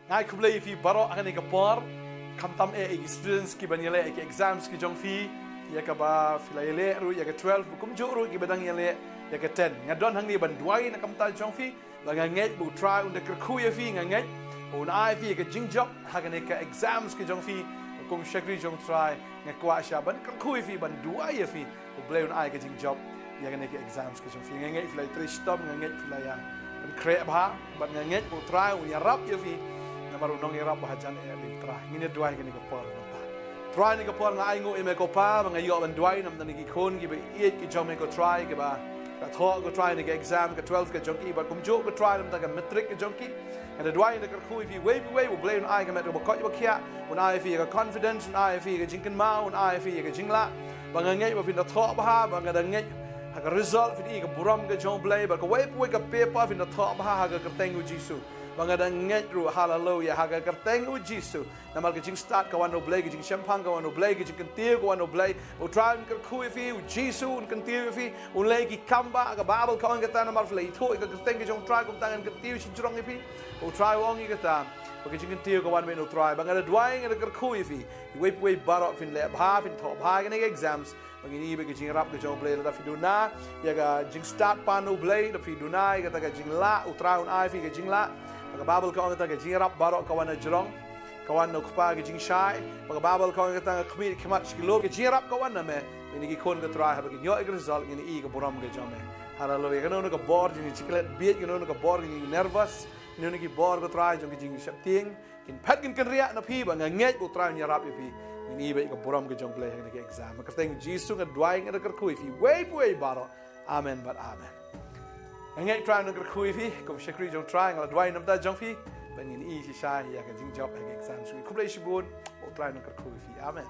ngai kublei fi baro akan ke por kam tam students ki banyele ke exams ki jong fi ya ka ba filaile ru ya ke 12 bukum jo ru ki badang yele ya ke 10 ngadon hang ni ban duai na kam ta jong fi la ngai bu try und ke khu ya fi ngai un ai fi ke jingjob hagan ke exams ki jong fi kum shakri jong try ngai kwa sha ban ke khu fi ban duai ya fi u blai un ai ke jingjob ya ke exams ki jong fi ngai filai 3 stop ngai filai ya ban kre ba ban ngai bu try un ya rap ya fi namaru nong ya rap hajan ya li try ngini duai ke ni ke por try ni ke por ngai ngo e me ko pa ngai yo ban duai nam ni ki khon ki be e ki jong me ko try ke ba ka tho ko try ni ke exam ke 12 ke jong ki ba kum jo ko try nam ta ke metric ke jong ki and the duai ni ke khu fi way will blame on ai ke me ko ko ba kya un ai fi ke confidence un ai fi ke jingkan ma un ai fi ke jingla ba ngai ba fin da tho ba ha ba ngai ngai ha ke result fi ke buram ke jong blai ba ko way ke paper fin da tho ba ha ke tengu jisu bangada nget ru hallelujah haga kerteng u jisu namal ke jing start kawan no blay ke jing champang kawan no blay ke jing kentir kawan no blay o tran ker khu fi u jisu un kentir fi un lay ki kamba aga babel kawan kata namal flay tho ke kerteng ke jong try kum tangan kentir si jurong fi o try wong kata ke jing kentir kawan me no try bangada dwai nge ker khu fi we barok fin le ba fin tho ba ke exams bangini be ke jing rap ke jong blay da fi duna ya ga jing start pa no blay da fi duna ke ta ke jing la u try un ai fi ke jing la Pag babel kawan kita ke jing rap barok kawan na jurong kawan no kpa ke jing shai pag babel kawan kita khmir khmat skilo ke jing rap kawan na me ini ki kon ke try ha ke nyo ek result ini I ke buram ke jome hallelujah kano no ke board ini chiklet beat kano no ke board ini nervous ini ki board ke try jong ke jing shapting kin phat kin ria na phi ba nget u try ni rap pi ini be ke buram ke jong play ini ke exam ke teng jisu ke dwai nge ke khu fi way baro amen but amen ngai try nang kerkhui fi kum shakri jong try ngal dwai nam ta jong fi bangin I si sha ya ka jing job ha exam sui kublai shibun o try nang kerkhui fi amen